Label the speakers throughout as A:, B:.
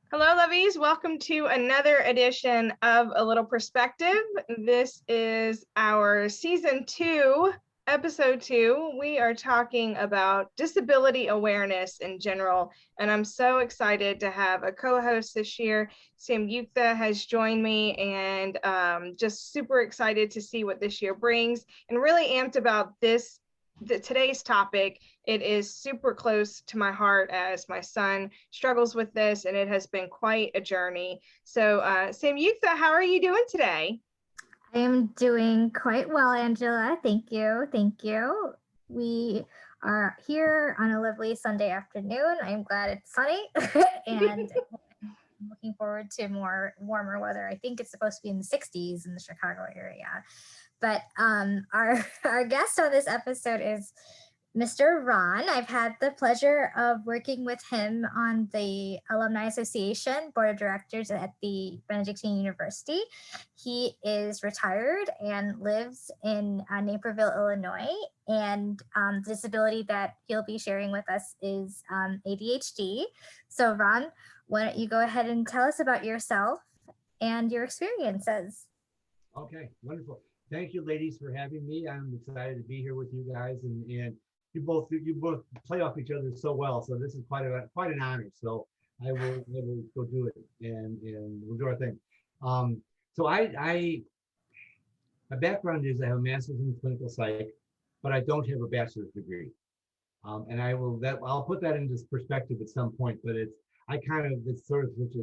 A: Hello, lovies. Welcome to another edition of A Little Perspective. This is our season 2, episode 2. We are talking about disability awareness in general, and I'm so excited to have a co-host this year. Samuktha has joined me, and just super excited to see what this year brings, and really amped about today's topic. It is super close to my heart as my son struggles with this, and it has been quite a journey. So, Samuktha, how are you doing today?
B: I am doing quite well, Angela. Thank you. Thank you. We are here on a lovely Sunday afternoon. I'm glad it's sunny and I'm looking forward to more warmer weather. I think it's supposed to be in the 60s in the Chicago area. But our guest on this episode is Mr. Ron. I've had the pleasure of working with him on the Alumni Association Board of Directors at the Benedictine University. He is retired and lives in Naperville, Illinois. And the disability that he'll be sharing with us is ADHD. So Ron, why don't you go ahead and tell us about yourself and your experiences?
C: Okay, wonderful. Thank you, ladies, for having me. I'm excited to be here with you guys, and you both play off each other so well. So this is quite an honor. So I will go do it, and we'll do our thing. So my background is I have a master's in clinical psych, but I don't have a bachelor's degree. And I'll put that into perspective at some point. But it's sort of such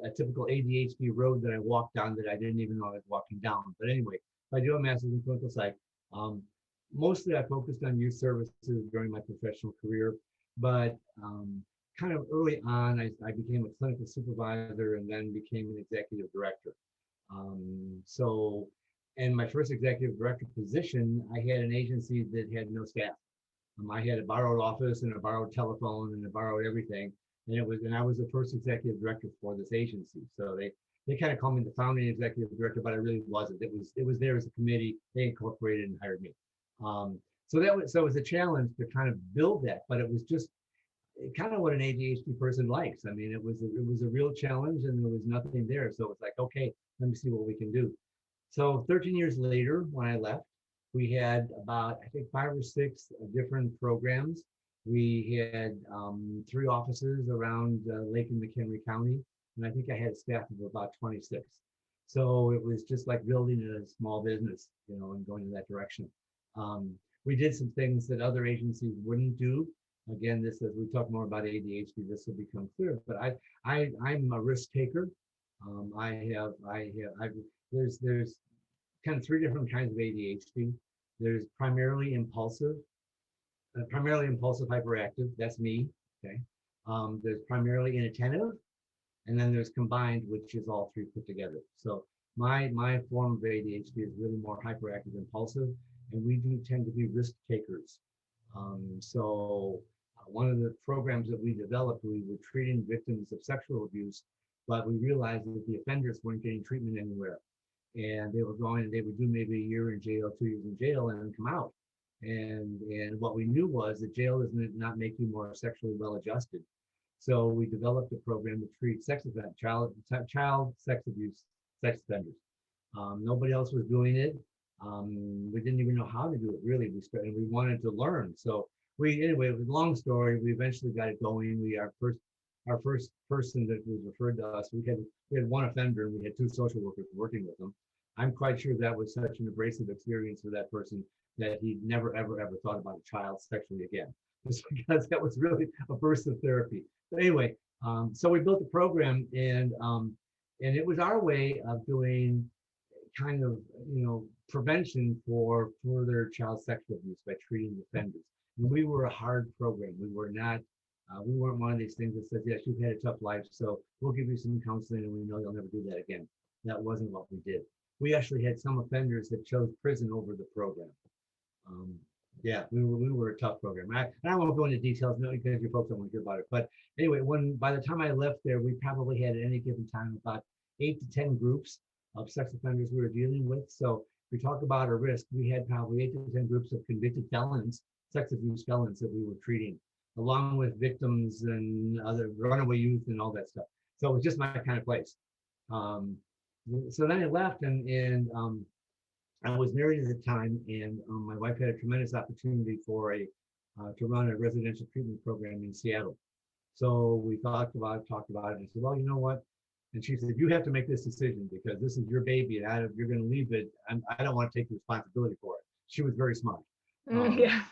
C: a typical ADHD road that I walked down that I didn't even know I was walking down. But anyway, I do a master's in clinical psych. Mostly I focused on youth services during my professional career, but kind of early on, I became a clinical supervisor and then became an executive director. In my first executive director position, I had an agency that had no staff. I had a borrowed office and a borrowed telephone and a borrowed everything. And I was the first executive director for this agency. So they kind of called me the founding executive director, but I really wasn't. It was there as a committee. They incorporated and hired me. So it was a challenge to kind of build that, but it was just kind of what an ADHD person likes. I mean, it was a real challenge, and there was nothing there. So it's like, okay, let me see what we can do. So 13 years later, when I left, we had about, I think, 5 or 6 different programs. We had 3 offices around Lake and McHenry County, and I think I had a staff of about 26. So it was just like building a small business, and going in that direction. We did some things that other agencies wouldn't do. Again, as we talk more about ADHD, this will become clear. But I'm a risk taker. There's kind of 3 different kinds of ADHD. There's primarily impulsive hyperactive. That's me. Okay. There's primarily inattentive, and then there's combined, which is all 3 put together. So my form of ADHD is really more hyperactive, impulsive, and we do tend to be risk takers. One of the programs that we developed, we were treating victims of sexual abuse, but we realized that the offenders weren't getting treatment anywhere. And they would do maybe a year in jail, 2 years in jail, and then come out. And what we knew was that jail does not make you more sexually well adjusted. So we developed a program to treat child sex abuse sex offenders. Nobody else was doing it. We didn't even know how to do it, really. We wanted to learn. So anyway, it was a long story. We eventually got it going. Our first person that was referred to us, we had 1 offender and we had 2 social workers working with them. I'm quite sure that was such an abrasive experience for that person that he never, ever, ever thought about a child sexually again, just because that was really a burst of therapy. But anyway, so we built the program, and it was our way of doing kind of, prevention for further child sexual abuse by treating offenders. And we were a hard program. We weren't one of these things that says, yes, you've had a tough life, so we'll give you some counseling and we know you'll never do that again. That wasn't what we did. We actually had some offenders that chose prison over the program. We were a tough program. I won't go into details because you folks don't want to hear about it. But anyway, by the time I left there, we probably had at any given time about 8 to 10 groups of sex offenders we were dealing with. So if we talk about a risk, we had probably 8 to 10 groups of convicted felons, sex abuse felons that we were treating, along with victims and other runaway youth and all that stuff. So it was just my kind of place. So then I left, and I was married at the time, and my wife had a tremendous opportunity for to run a residential treatment program in Seattle. So we talked about it, and I said, well, you know what? And she said, you have to make this decision because this is your baby, and you're going to leave it. I don't want to take the responsibility for it. She was very smart.
A: Yeah.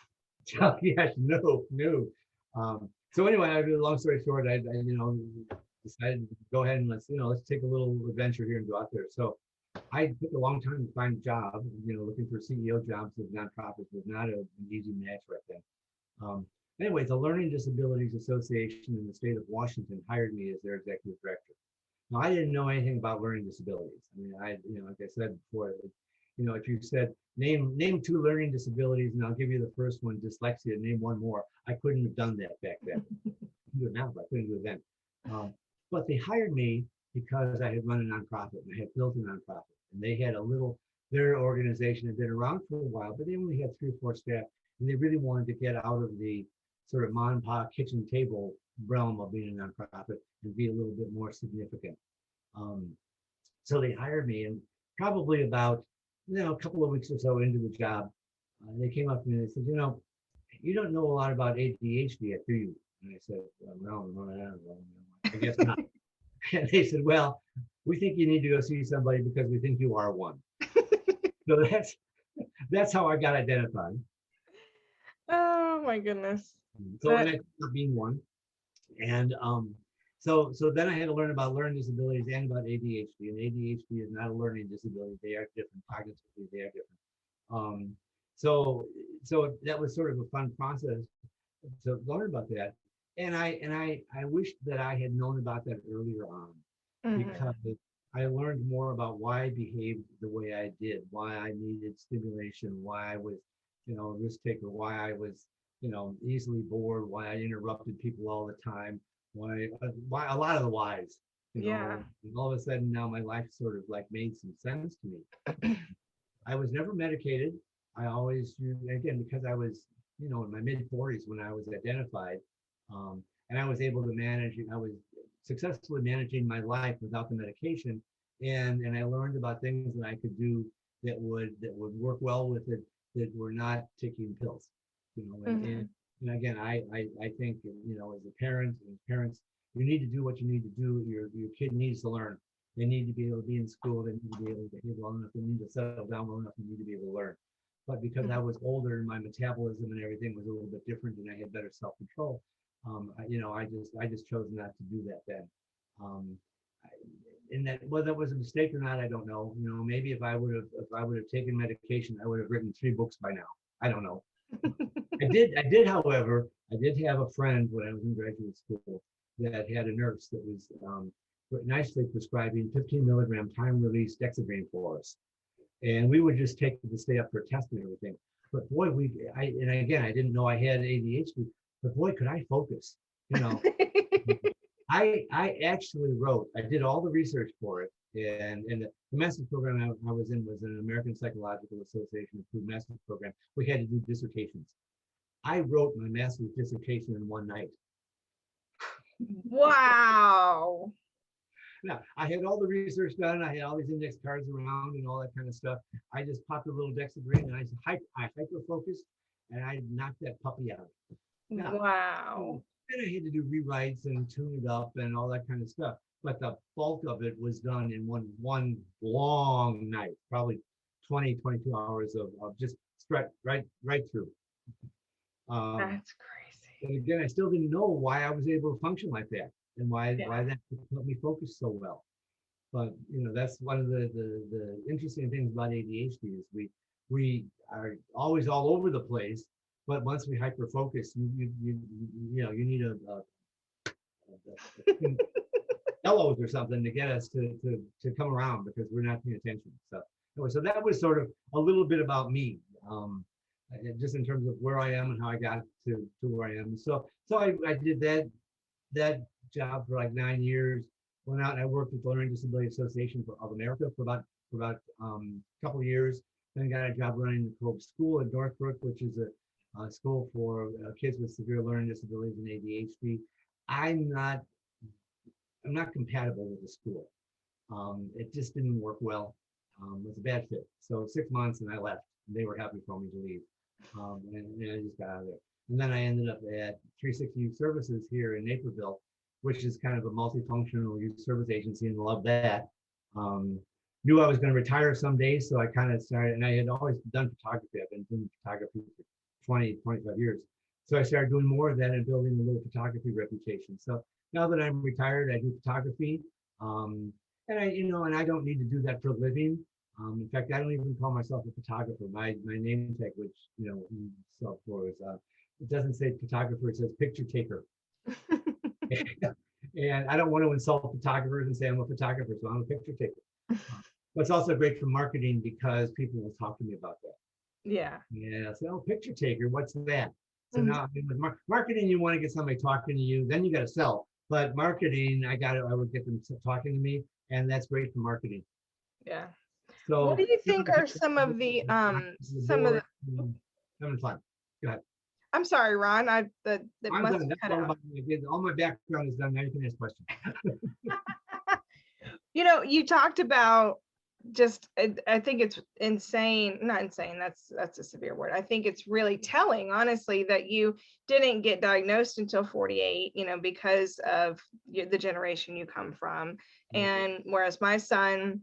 C: So yeah, no. So anyway, I do long story short, I decided to go ahead and let's take a little adventure here and go out there. So I took a long time to find a job. Looking for CEO jobs with nonprofits was not an easy match right then. Anyway, the Learning Disabilities Association in the state of Washington hired me as their executive director. Now, I didn't know anything about learning disabilities. I mean, like I said before, if you said name 2 learning disabilities, and I'll give you the first one, dyslexia, name 1 more, I couldn't have done that back then. I can do it now, but I couldn't do it then. But they hired me because I had run a nonprofit and I had built a nonprofit, and they had their organization had been around for a while, but they only had 3 or 4 staff, and they really wanted to get out of the sort of mom and pop kitchen table realm of being a nonprofit and be a little bit more significant. So they hired me, and probably about a couple of weeks or so into the job, they came up to me and they said, you don't know a lot about ADHD yet, do you? And I said, well, no, I guess not. And they said, well, we think you need to go see somebody because we think you are one. So that's how I got identified.
A: Oh my goodness.
C: So I ended up being one. And so then I had to learn about learning disabilities and about ADHD. And ADHD is not a learning disability. They are different. Cognitively, they are different. So that was sort of a fun process to learn about that. And I wish that I had known about that earlier on, because I learned more about why I behaved the way I did, why I needed stimulation, why I was, a risk taker, why I was, easily bored, why I interrupted people all the time, why a lot of the whys,
A: Yeah.
C: And all of a sudden now my life sort of like made some sense to me. I was never medicated. I always, again, because I was, in my mid 40s when I was identified, and I was able to I was successfully managing my life without the medication. And I learned about things that I could do that would work well with it, that were not taking pills, and again, I think, as a parents, you need to do what you need to do. Your kid needs to learn. They need to be able to be in school. They need to be able to behave well enough. They need to settle down well enough. They need to be able to learn. But because I was older and my metabolism and everything was a little bit different, and I had better self-control, I just chose not to do that then. And that, whether it was a mistake or not, I don't know. Maybe if I would have taken medication, I would have written 3 books by now. I don't know. I did, however, I did have a friend when I was in graduate school that had a nurse that was nicely prescribing 15 milligram time-release dexedrine for us. And we would just take it to stay up for a test and everything. But boy, and again, I didn't know I had ADHD, but boy, could I focus, I actually I did all the research for it. And the master's program I was in was an American Psychological Association approved master's program. We had to do dissertations. I wrote my master's dissertation in one night.
A: Wow.
C: Now, I had all the research done. I had all these index cards around and all that kind of stuff. I just popped a little dexedrine and I hyper-focused, and I knocked that puppy out. Now,
A: wow.
C: Then I had to do rewrites and tune it up and all that kind of stuff. But the bulk of it was done in one long night, probably 22 hours of just right through.
A: That's crazy.
C: And again, I still didn't know why I was able to function like that, and why that helped me focus so well. But that's one of the interesting things about ADHD is we are always all over the place. But once we hyper focus, you need a bellows or something to get us to come around, because we're not paying attention. So that was sort of a little bit about me, just in terms of where I am and how I got to where I am. So I did that job for like 9 years. Went out and I worked with the Learning Disability Association of America for about a couple of years. Then got a job running the Cove School in Northbrook, which is a school for kids with severe learning disabilities and ADHD. I'm not I'm not compatible with the school. It just didn't work well. It was a bad fit. So 6 months and I left. They were happy for me to leave. And I just got out of there. And then I ended up at 360 Youth Services here in Naperville, which is kind of a multifunctional youth service agency, and love that. Knew I was going to retire someday, so I kind of started, and I had always done photography. I've been doing photography for 20, 25 years. So I started doing more of that and building a little photography reputation. So now that I'm retired, I do photography. And I don't need to do that for a living. In fact, I don't even call myself a photographer. My name tag, which we sell for, is it doesn't say photographer; it says picture taker. And I don't want to insult photographers and say I'm a photographer, so I'm a picture taker. But it's also great for marketing because people will talk to me about that.
A: Yeah.
C: Yeah. So, picture taker, what's that? So now with marketing, you want to get somebody talking to you, then you got to sell. But marketing, I would get them talking to me, and that's great for marketing.
A: Yeah.
C: So
A: what do you think are some of the
C: having fun. Go ahead.
A: I'm sorry, Ron.
C: I'm done. That's all about me. All my background is done. Now you can ask questions.
A: You talked about just, I think it's insane, not insane, that's a severe word. I think it's really telling, honestly, that you didn't get diagnosed until 48, because of the generation you come from. And whereas my son,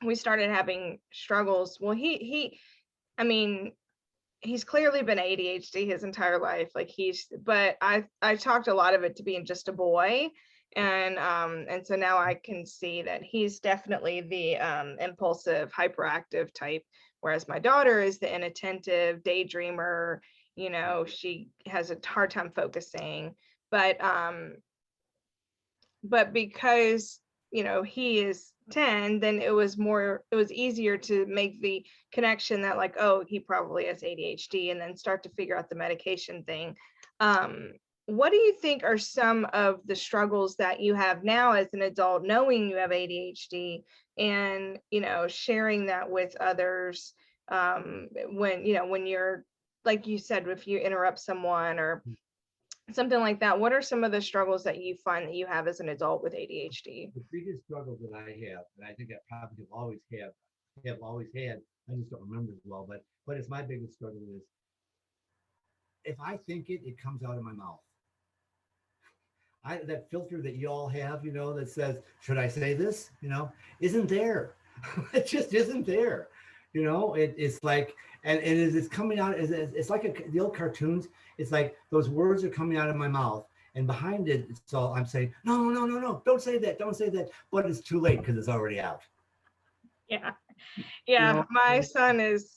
A: we started having struggles. Well, I mean, he's clearly been ADHD his entire life. But I talked a lot of it to being just a boy. And so now I can see that he's definitely the impulsive, hyperactive type, whereas my daughter is the inattentive daydreamer. She has a hard time focusing, but because he is 10, then it was easier to make the connection that, like, oh, he probably has ADHD, and then start to figure out the medication thing. What do you think are some of the struggles that you have now as an adult, knowing you have ADHD, and sharing that with others, when you're, like you said, if you interrupt someone or something like that? What are some of the struggles that you find that you have as an adult with ADHD?
C: The biggest struggle that I have, and I think I probably always had, I just don't remember as well, but it's my biggest struggle is, if I think it comes out of my mouth. That filter that you all have, that says, should I say this? Isn't there. It just isn't there. It's like, and it's coming out, it's like the old cartoons. It's like those words are coming out of my mouth, and behind it, it's all I'm saying, no, don't say that. But it's too late because it's already out.
A: Yeah. My son is.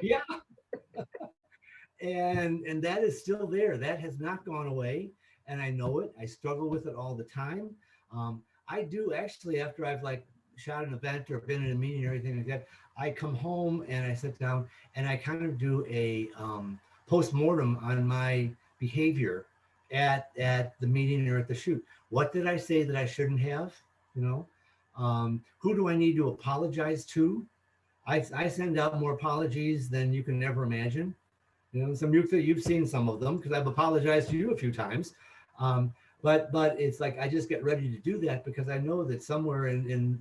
C: Yeah. And that is still there. That has not gone away. And I know it. I struggle with it all the time. I do actually, after I've shot an event or been in a meeting or anything like that, I come home and I sit down and I kind of do a post-mortem on my behavior at the meeting or at the shoot. What did I say that I shouldn't have? Who do I need to apologize to? I send out more apologies than you can ever imagine. You've seen some of them because I've apologized to you a few times. But it's like I just get ready to do that because I know that somewhere in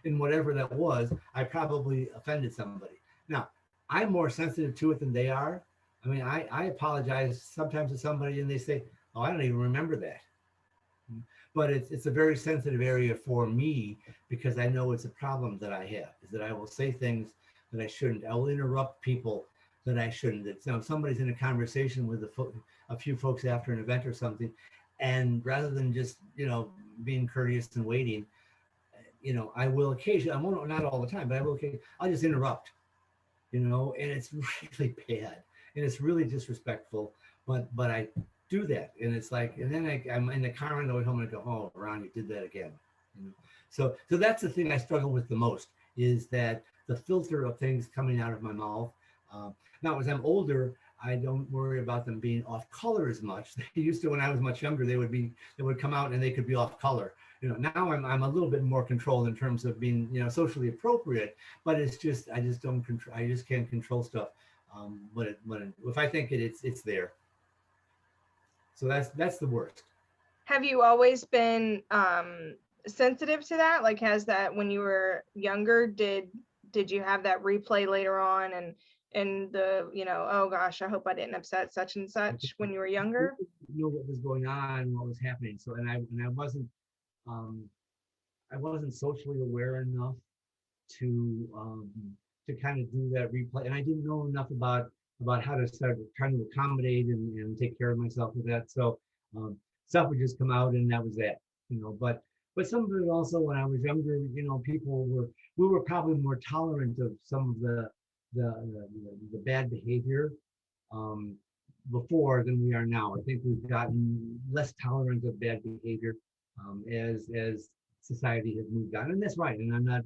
C: whatever that was, I probably offended somebody. Now, I'm more sensitive to it than they are. I mean, I apologize sometimes to somebody and they say, oh, I don't even remember that. But it's a very sensitive area for me because I know it's a problem that I have, is that I will say things that I shouldn't. I will interrupt people that I shouldn't. If somebody's in a conversation with a few folks after an event or something, and rather than just being courteous and waiting, I will occasionally, I won't, not all the time, but I will occasionally, I'll just interrupt, and it's really bad and it's really disrespectful, but I do that, and it's like, and then I'm in the car on the way home and I go, oh, Ron, you did that again. So that's the thing I struggle with the most, is that the filter of things coming out of my mouth. Now, as I'm older, I don't worry about them being off color as much. They used to, when I was much younger, they would come out and they could be off color. Now I'm a little bit more controlled in terms of being, socially appropriate, but it's just, I just can't control stuff. If I think it's there. So that's the worst.
A: Have you always been sensitive to that? Like, has that when you were younger, did you have that replay later on and the, oh gosh, I hope I didn't upset such and such when you were younger?
C: Know what was going on, what was happening. So, and um, I wasn't socially aware enough to kind of do that replay, and I didn't know enough about how to start trying to accommodate and take care of myself with that. So stuff would just come out, and that was that, But some of it also, when I was younger, we were probably more tolerant of some of the bad behavior before than we are now. I think we've gotten less tolerant of bad behavior as society has moved on, and that's right. And I'm not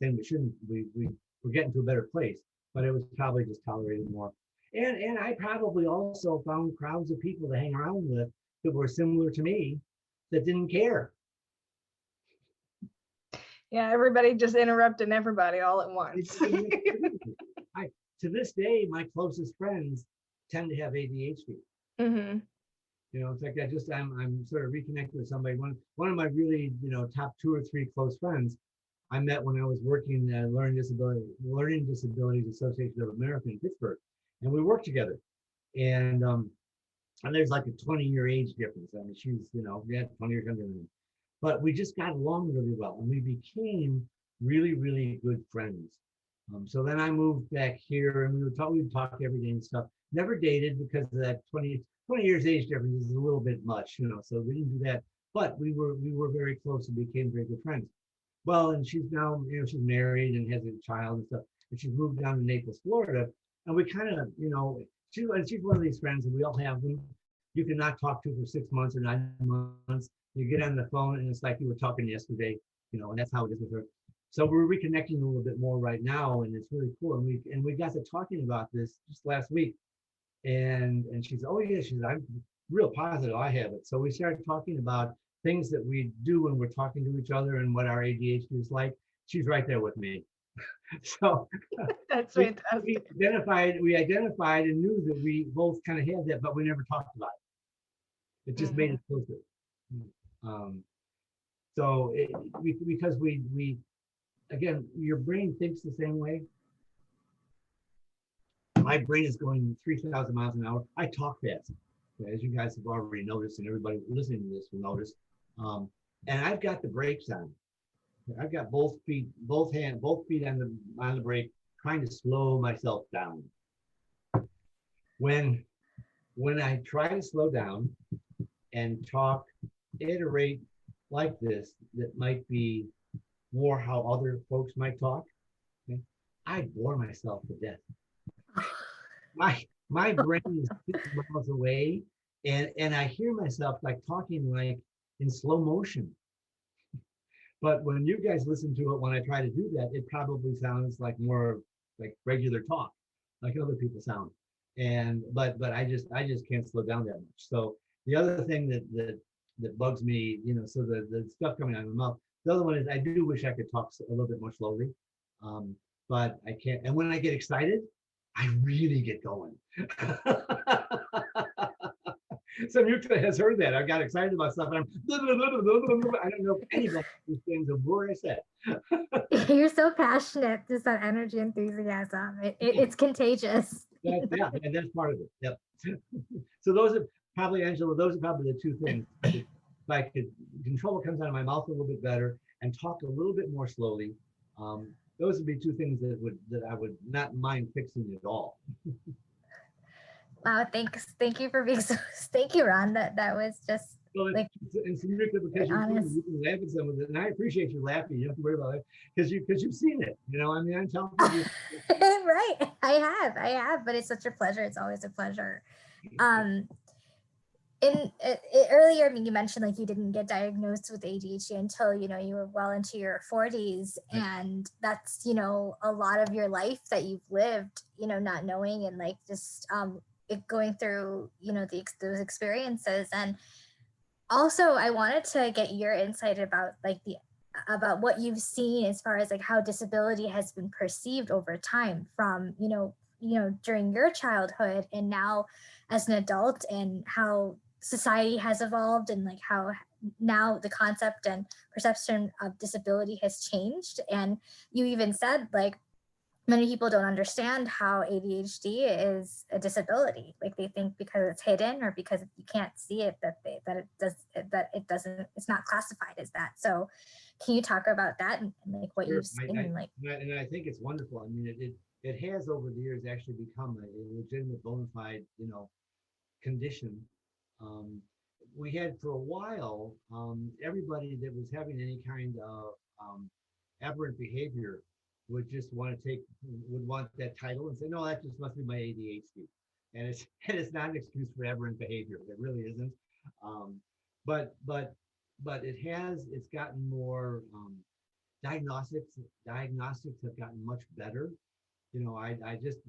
C: saying we shouldn't. We're getting to a better place, but it was probably just tolerated more. And I probably also found crowds of people to hang around with that were similar to me that didn't care.
A: Yeah, everybody just interrupting everybody all at once.
C: To this day, my closest friends tend to have ADHD.
A: Mm-hmm.
C: It's like I'm sort of reconnected with somebody. One of my really, top 2 or 3 close friends I met when I was working at Learning Disabilities Association of America in Pittsburgh, and we worked together. And there's like a 20-year age difference. I mean, she's 20 years younger than me, but we just got along really well, and we became really, really good friends. So then I moved back here, and we would talk every day and stuff. Never dated because of that 20 years age difference is a little bit much, so we didn't do that. But we were very close and became very good friends. Well, and she's now, she's married and has a child and stuff, and she's moved down to Naples, Florida. And we kind of, she's one of these friends, and we all have them. You cannot talk to for 6 months or 9 months. You get on the phone, and it's like you were talking yesterday, and that's how it is with her. So we're reconnecting a little bit more right now, and it's really cool. And we got to talking about this just last week, and she's, oh yeah, I'm real positive I have it. So we started talking about things that we do when we're talking to each other and what our ADHD is like. She's right there with me. So
A: that's fantastic.
C: We identified and knew that we both kind of had that, but we never talked about it. It just made it closer. Because we again, your brain thinks the same way. My brain is going 3,000 miles an hour. I talk fast, as you guys have already noticed, and everybody listening to this will notice. And I've got the brakes on. I've got both feet on the brake, trying to slow myself down. When I try to slow down and talk, iterate like this, that might be more how other folks might talk, okay, I bore myself to death. My brain is 6 miles away, and I hear myself like talking like in slow motion. But when you guys listen to it, when I try to do that, it probably sounds like more like regular talk, like other people sound. But I just can't slow down that much. So the other thing that bugs me, so the stuff coming out of my mouth. The other one is I do wish I could talk a little bit more slowly, but I can't. And when I get excited, I really get going. Samuktha has heard that. I got excited about stuff. And I don't know if anybody understands a word I said.
B: You're so passionate, just that energy, enthusiasm. It's contagious.
C: And that's part of it. Yep. So those are probably, Angela, the 2 things. If I could control what comes out of my mouth a little bit better and talk a little bit more slowly, those would be 2 things that I would not mind fixing at all.
B: Wow, thanks. Thank you for being so. Thank you, Ron. That was just like.
C: And Samuktha, because you can laugh at some of it, and I appreciate you laughing. You don't have to worry about it because you've seen it. I mean, I'm telling you.
B: Right, I have, but it's such a pleasure. It's always a pleasure. Earlier, I mean, you mentioned like you didn't get diagnosed with ADHD until you were well into your 40s, and that's a lot of your life that you've lived, not knowing and like just going through those experiences. And also I wanted to get your insight about about what you've seen as far as like how disability has been perceived over time from during your childhood and now as an adult, and how society has evolved and like how now the concept and perception of disability has changed. And you even said like many people don't understand how ADHD is a disability. Like they think because it's hidden or because you can't see it that it doesn't, it's not classified as that. So can you talk about that and like what
C: Sure.
B: you've seen and like
C: And I think it's wonderful. I mean, it has over the years actually become a legitimate bona fide, condition. Um, we had for a while, everybody that was having any kind of aberrant behavior would want that title and say, no, that just must be my ADHD. And it's and it's not an excuse for aberrant behavior. It really isn't. Um, but but but it's gotten more diagnostics have gotten much better. I just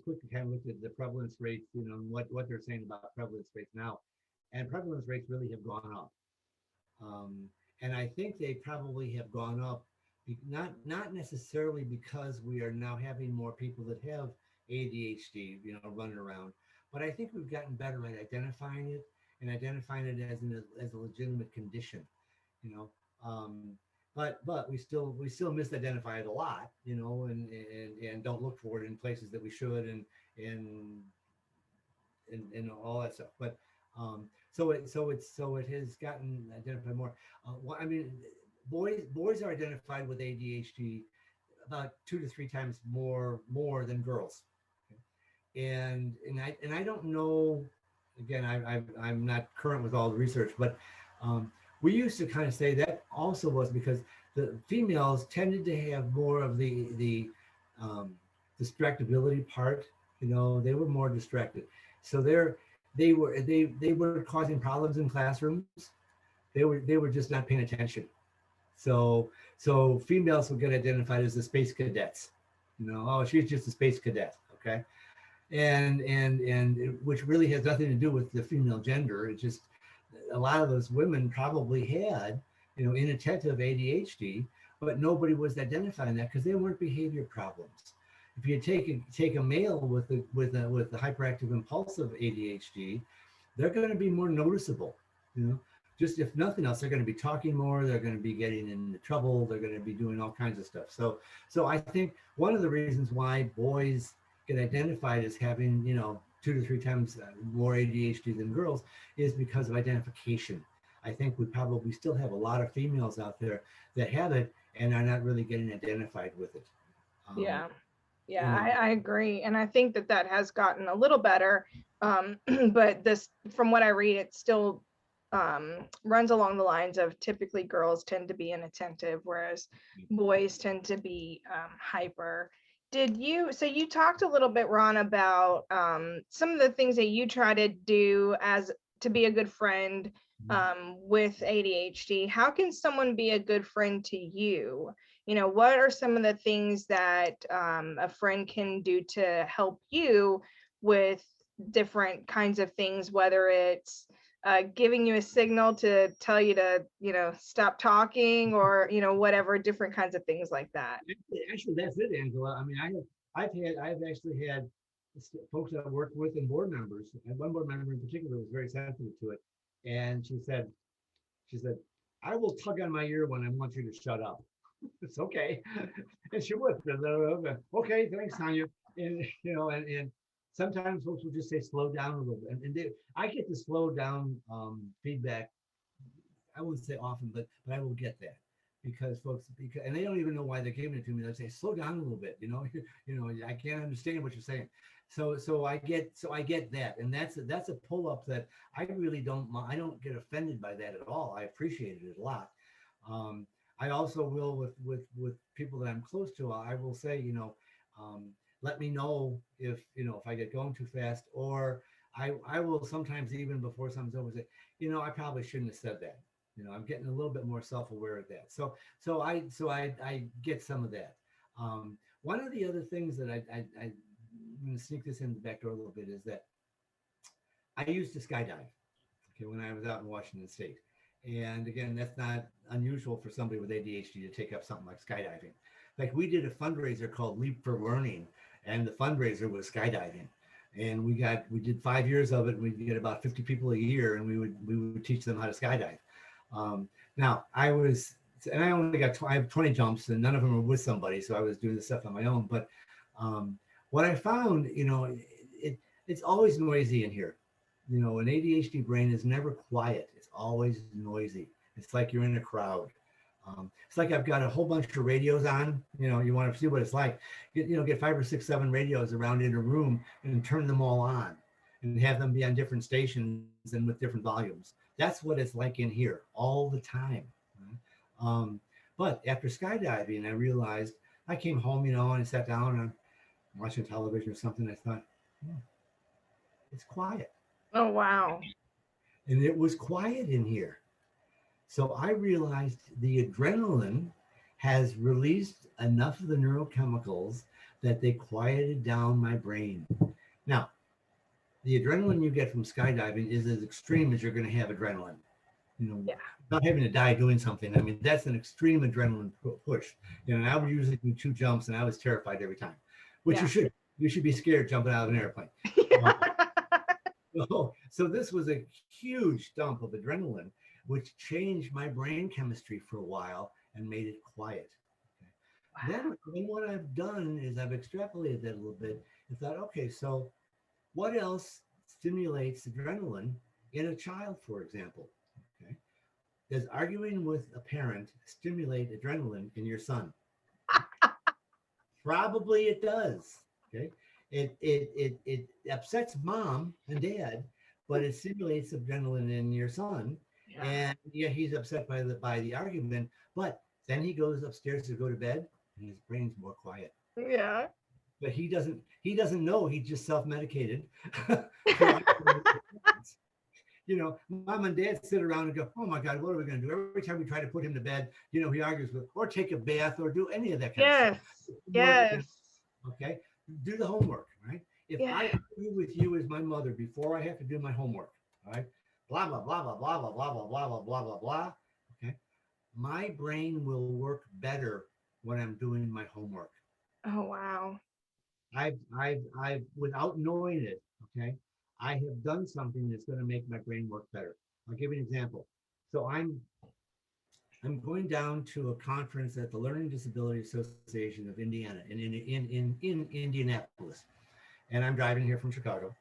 C: quickly kind of looked at the prevalence rates, and what they're saying about prevalence rates now, and prevalence rates really have gone up. And I think they probably have gone up, not necessarily because we are now having more people that have ADHD, running around, but I think we've gotten better at identifying it and identifying it as a legitimate condition, you know. Um, but we still misidentify it a lot, and don't look for it in places that we should, and and all that stuff. But so it has gotten identified more. I mean, boys are identified with ADHD about 2 to 3 times more than girls. Okay? And I don't know. Again, I'm not current with all the research, but we used to kind of say that also was because the females tended to have more of the distractibility part. They were more distracted, so they were causing problems in classrooms. They were just not paying attention. So females will get identified as the space cadets. Oh, she's just a space cadet. Okay. Which really has nothing to do with the female gender. It's just a lot of those women probably had, inattentive ADHD, but nobody was identifying that because they weren't behavior problems. If you take a male with the hyperactive impulsive ADHD, they're going to be more noticeable. Just if nothing else, they're going to be talking more. They're going to be getting into trouble. They're going to be doing all kinds of stuff. So I think one of the reasons why boys get identified as having 2 to 3 times more ADHD than girls is because of identification. I think we probably still have a lot of females out there that have it and are not really getting identified with it.
A: Yeah. I agree. And I think that has gotten a little better. But this, from what I read, it still runs along the lines of typically girls tend to be inattentive, whereas boys tend to be hyper. So you talked a little bit, Ron, about some of the things that you try to do as to be a good friend with ADHD. How can someone be a good friend to you? What are some of the things that a friend can do to help you with different kinds of things, whether it's giving you a signal to tell you to, stop talking, or, whatever, different kinds of things like that.
C: Actually, that's it, Angela. I mean, I've actually had folks that I've worked with and board members, and one board member in particular was very sensitive to it. And she said, I will tug on my ear when I want you to shut up. It's okay. And she would. Okay, thanks, Tanya. And sometimes folks will just say slow down a little bit. And I get the slow down feedback. I wouldn't say often, but I will get that because and they don't even know why they're giving it to me. They say slow down a little bit. I can't understand what you're saying. So I get that, and that's a pull up that I really don't. I don't get offended by that at all. I appreciate it a lot. I also will with people that I'm close to. I will say, let me know if I get going too fast, or I will sometimes even before something's over say, I probably shouldn't have said that. I'm getting a little bit more self-aware of that. So I get some of that. One of the other things that I'm going to sneak this in the back door a little bit is that I used to skydive. Okay, when I was out in Washington State. And again, that's not unusual for somebody with ADHD to take up something like skydiving. Like we did a fundraiser called Leap for Learning, and the fundraiser was skydiving. And we did 5 years of it, and we'd get about 50 people a year, and we would teach them how to skydive. Now I only got I have 20 jumps, and none of them were with somebody, so I was doing this stuff on my own. But what I found, it's always noisy in here. An ADHD brain is never quiet. It's always noisy. It's like you're in a crowd. It's like I've got a whole bunch of radios on. You want to see what it's like. Get 5 or 6, 7 radios around in a room and turn them all on, and have them be on different stations and with different volumes. That's what it's like in here all the time. But after skydiving, I realized I came home, and I sat down and I'm watching television or something. I thought, it's quiet.
A: Oh, wow.
C: And it was quiet in here. So I realized the adrenaline has released enough of the neurochemicals that they quieted down my brain. Now, the adrenaline you get from skydiving is as extreme as you're going to have adrenaline. Not having to die doing something. I mean, that's an extreme adrenaline push. And I would usually do 2 jumps, and I was terrified every time, which you should. You should be scared jumping out of an airplane. So this was a huge dump of adrenaline, which changed my brain chemistry for a while and made it quiet. Wow. Then what I've done is I've extrapolated that a little bit and thought, okay, so what else stimulates adrenaline in a child, for example? Okay. Does arguing with a parent stimulate adrenaline in your son? Probably it does. Okay. It upsets mom and dad, but it stimulates adrenaline in your son. Yeah. And he's upset by the argument, but then he goes upstairs to go to bed and his brain's more quiet.
A: Yeah.
C: But he doesn't know he just self-medicated. Mom and dad sit around and go, oh my God, what are we going to do? Every time we try to put him to bed, he argues with, or take a bath or do any of that kind of stuff.
A: Yes.
C: Okay. Do the homework, right? If I argue with you as my mother before I have to do my homework, all right? Blah, blah, blah, blah, blah, blah, blah, blah, blah, blah, blah, blah, blah. Okay. My brain will work better when I'm doing my homework.
A: Oh, wow.
C: I've without knowing it, okay, I have done something that's going to make my brain work better. I'll give you an example. So I'm going down to a conference at the Learning Disability Association of Indiana in Indianapolis, and I'm driving here from Chicago,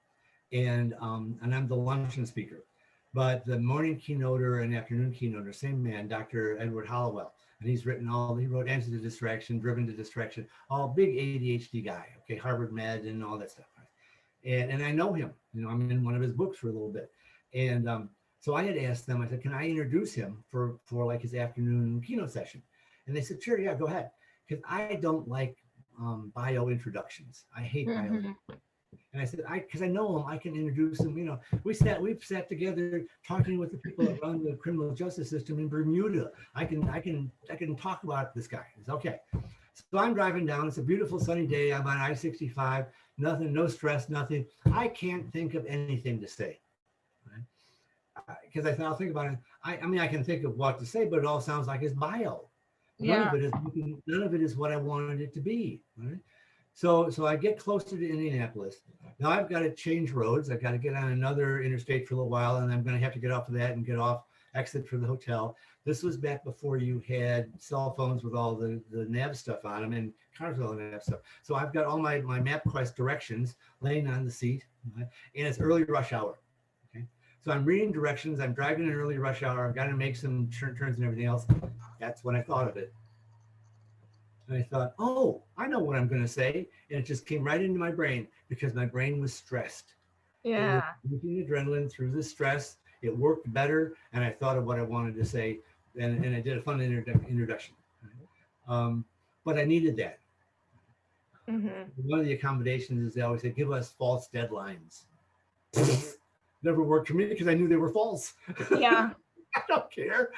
C: and I'm the luncheon speaker, but the morning keynoter and afternoon keynoter, same man, Dr. Edward Hollowell, and he wrote Answer to Distraction, Driven to Distraction, all big ADHD guy, okay, Harvard Med and all that stuff, right? And I know him, I'm in one of his books for a little bit, and so I had asked them, I said, can I introduce him for like his afternoon keynote session? And they said, sure, yeah, go ahead. Because I don't like bio introductions. I hate bio. And I said, because I know him, I can introduce him. We've sat together talking with the people that run the criminal justice system in Bermuda. I can talk about this guy. It's okay. So I'm driving down. It's a beautiful sunny day. I'm on I-65. Nothing, no stress, nothing. I can't think of anything to say. Because I thought, I'll think about it. I mean, I can think of what to say, but it all sounds like his bio. None of it is what I wanted it to be. Right? So I get closer to Indianapolis. Now I've got to change roads. I've got to get on another interstate for a little while, and I'm going to have to get off of that and get off, exit for the hotel. This was back before you had cell phones with all the nav stuff on them and cars with all the nav stuff. So I've got all my MapQuest directions laying on the seat, right? And it's early rush hour. So I'm reading directions. I'm driving in early rush hour. I've got to make some turns and everything else. That's when I thought of it. And I thought, oh, I know what I'm going to say. And it just came right into my brain because my brain was stressed.
A: Yeah.
C: Using adrenaline through the stress, it worked better. And I thought of what I wanted to say. And I did a fun introduction. But I needed that. Mm-hmm. One of the accommodations is they always say, give us false deadlines. Never worked for me because I knew they were false.
A: Yeah.
C: I don't care.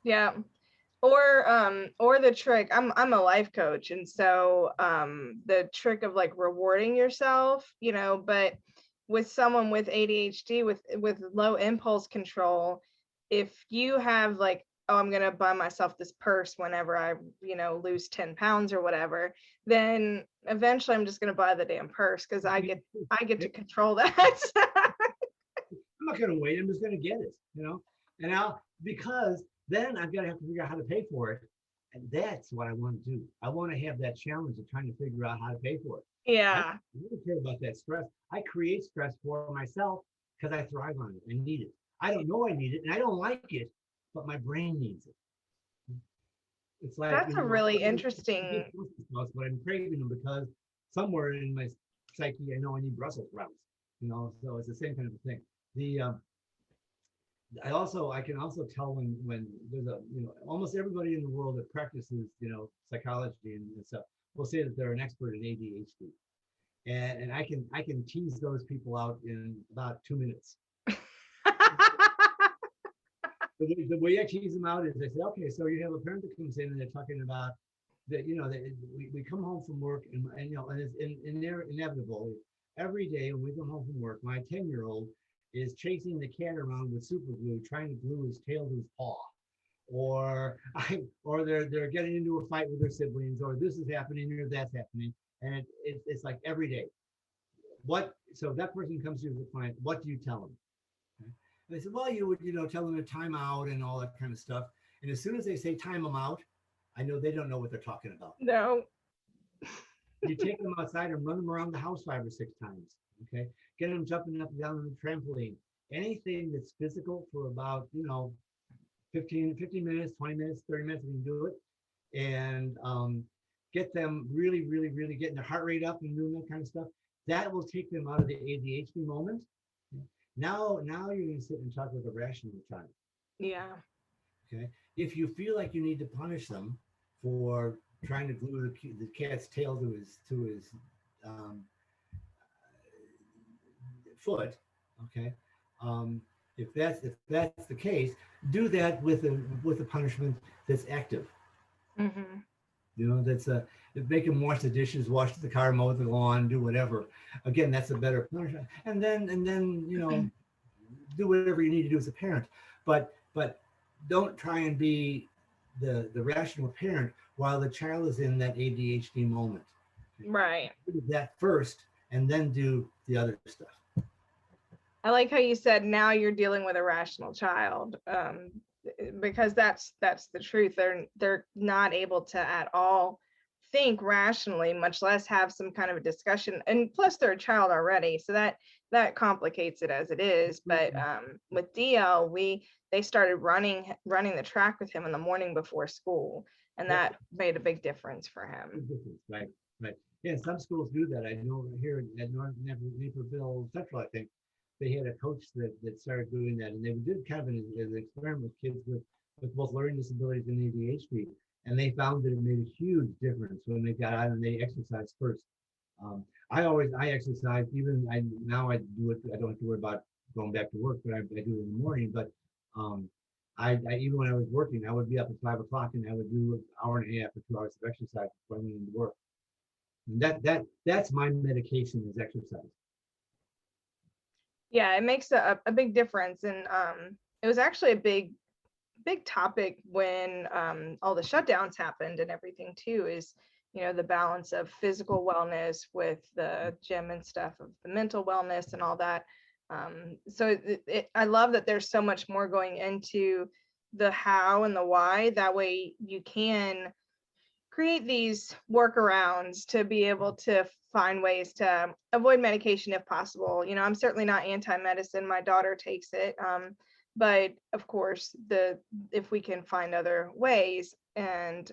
A: Yeah. Or the trick, I'm a life coach. And so the trick of like rewarding yourself, but with someone with ADHD, with low impulse control, if you have like oh, I'm going to buy myself this purse whenever I, lose 10 pounds or whatever, then eventually I'm just going to buy the damn purse because I get to control that.
C: I'm not going to wait. I'm just going to get it, and because then I've got to have to figure out how to pay for it. And that's what I want to do. I want to have that challenge of trying to figure out how to pay for it.
A: Yeah.
C: I really care about that stress. I create stress for myself because I thrive on it. I need it. I don't know I need it and I don't like it, but my brain needs it. It's like
A: that's a really interesting.
C: But I'm craving them because somewhere in my psyche, I know I need Brussels sprouts. So it's the same kind of a thing. I can also tell when there's almost everybody in the world that practices psychology and stuff will say that they're an expert in ADHD, and I can tease those people out in about 2 minutes. The way I tease them out is I say, okay, so you have a parent that comes in and they're talking about that we come home from work and it's inevitable every day when we come home from work, my 10-year-old is chasing the cat around with super glue, trying to glue his tail to his paw, or they're getting into a fight with their siblings, or this is happening or that's happening, and it's like every day. So that person comes to you as a client. What do you tell them? Okay. And they said, well, you would tell them to time out and all that kind of stuff. And as soon as they say time them out, I know they don't know what they're talking about.
A: No.
C: You take them outside and run them around the house 5 or 6 times. Okay, get them jumping up and down on the trampoline. Anything that's physical for about 15 minutes, 20 minutes, 30 minutes, you can do it, and get them really, really, really getting their heart rate up and doing that kind of stuff. That will take them out of the ADHD moment. Now you're going to sit and talk with a rational child.
A: Yeah.
C: Okay. If you feel like you need to punish them for trying to glue the cat's tail to his foot, okay. If that's the case, do that with a punishment that's active.
A: Mm-hmm.
C: That's make them wash the dishes, wash the car, mow the lawn, do whatever. Again, that's a better punishment. And then do whatever you need to do as a parent. But don't try and be the rational parent while the child is in that ADHD moment.
A: Right.
C: Do that first, and then do the other stuff.
A: I like how you said now you're dealing with a rational child, because that's the truth. They're not able to at all think rationally, much less have some kind of a discussion. And plus, they're a child already, so that complicates it as it is. But with DL, they started running the track with him in the morning before school, and that made a big difference for him.
C: Right. Yeah, some schools do that. I know here at Naperville Central, I think they had a coach that started doing that, and they did kind of an experiment with kids with both learning disabilities and ADHD, and they found that it made a huge difference when they got out and they exercised first. I exercise now I do it. I don't have to worry about going back to work, but I do it in the morning. But I even when I was working, I would be up at 5 o'clock and I would do an hour and a half or 2 hours of exercise before I went into work. And that's my medication is exercise.
A: Yeah, it makes a big difference. And it was actually a big topic when all the shutdowns happened and everything too, is the balance of physical wellness with the gym and stuff, of the mental wellness and all that. So I love that there's so much more going into the how and the why. That way you can create these workarounds to be able to find ways to avoid medication if possible. I'm certainly not anti-medicine. My daughter takes it. But of course, if we can find other ways. And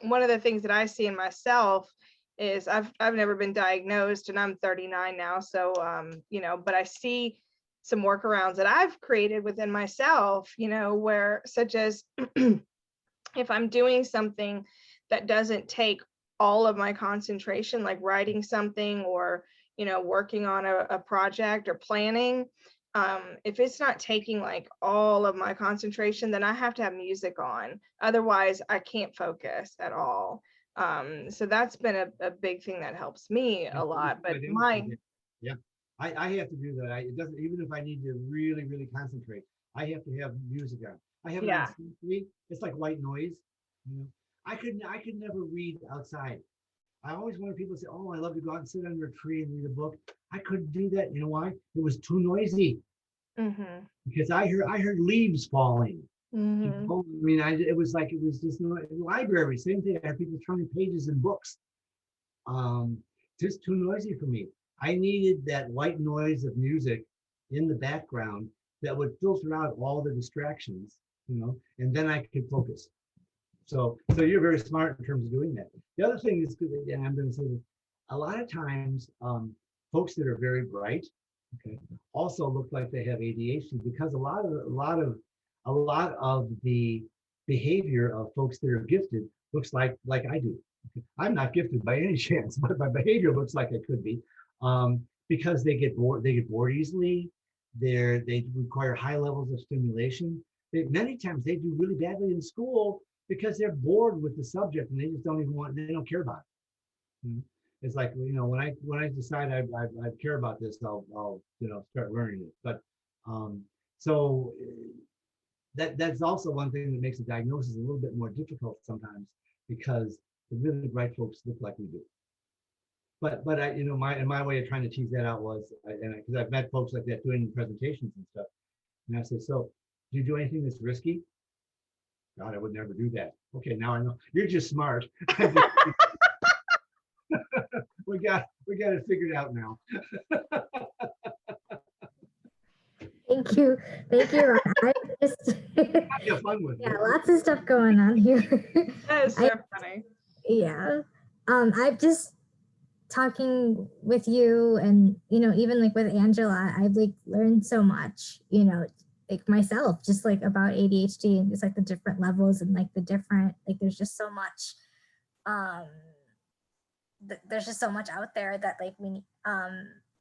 A: one of the things that I see in myself is I've never been diagnosed, and I'm 39 now. So, but I see some workarounds that I've created within myself, where such as if I'm doing something that doesn't take all of my concentration, like writing something or, working on a project or planning, if it's not taking like all of my concentration, then I have to have music on. Otherwise, I can't focus at all. So that's been a big thing that helps me a lot. But
C: yeah. I have to do that. It doesn't, even if I need to really, really concentrate, I have to have music on. I have it on
A: Yeah.
C: C3. It's like white noise. You know, I could never read outside. I always wanted people to say, "Oh, I love to go out and sit under a tree and read a book." I couldn't do that. You know why? It was too noisy
A: Mm-hmm.
C: because I heard leaves falling. You
A: Mm-hmm.
C: know? I mean, it was like it was just library. Same thing. I had people turning pages in books. Um, just too noisy for me. I needed that white noise of music in the background that would filter out all the distractions, and then I could focus. So you're very smart in terms of doing that. The other thing is, and I'm going to say this, a lot of times, folks that are very bright, okay, also look like they have ADHD because a lot of the behavior of folks that are gifted looks like I do. I'm not gifted by any chance, but my behavior looks like I could be, because they get bored. They get bored easily. They require high levels of stimulation. Many times they do really badly in school because they're bored with the subject and they just don't even want. They don't care about it. It's like, when I decide I care about this, I'll start learning it. But so that's also one thing that makes the diagnosis a little bit more difficult sometimes because the really bright folks look like we do. But I, my way of trying to tease that out was, because I've met folks like that doing presentations and stuff, and I say, so do you do anything that's risky? God, I would never do that. Okay, now I know. You're just smart. we got it figured out now.
B: Thank you. Thank you, Ron. I just
C: Have fun with
B: yeah,
C: it.
B: lots of stuff going on here.
A: That is so funny.
B: Yeah. I've just talking with you and even like with Angela, I've like learned so much, like myself, just like about ADHD and just like the different levels and like the different, like there's just so much there's just so much out there that like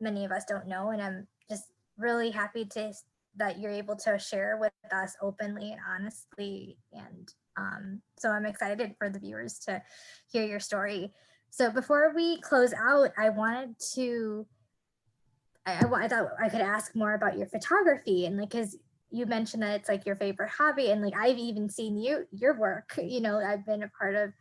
B: many of us don't know, and I'm just really happy that you're able to share with us openly and honestly, and so I'm excited for the viewers to hear your story. So before we close out, I wanted to I thought I could ask more about your photography, and like, because you mentioned that it's like your favorite hobby, and like I've even seen your work. I've been a part of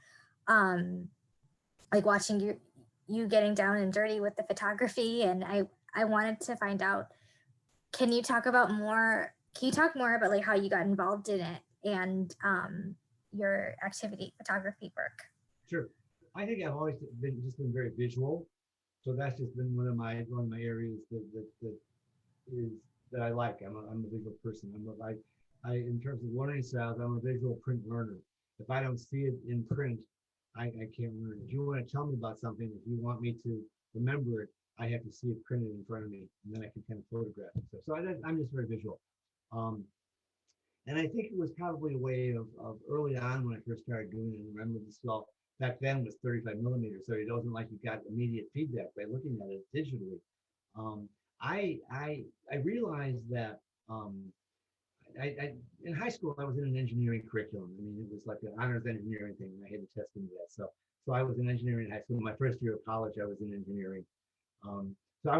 B: like watching you getting down and dirty with the photography, and I wanted to find out, can you talk more about like how you got involved in it and your activity photography work?
C: Sure. I think I've always been very visual. So that's just been one of my areas that I like. I'm a visual person. I in terms of learning styles, I'm a visual print learner. If I don't see it in print, I can't learn. If you want to tell me about something, if you want me to remember it, I have to see it printed in front of me, and then I can kind of photograph it. So I'm just very visual. And I think it was probably a way of early on when I first started doing it. Remember, this all back then was 35 millimeters, so it wasn't like you got immediate feedback by looking at it digitally. I realized that in high school I was in an engineering curriculum. I mean, it was like an honors engineering thing, and I had to test into that. So I was in engineering in high school. My first year of college, I was in engineering. So I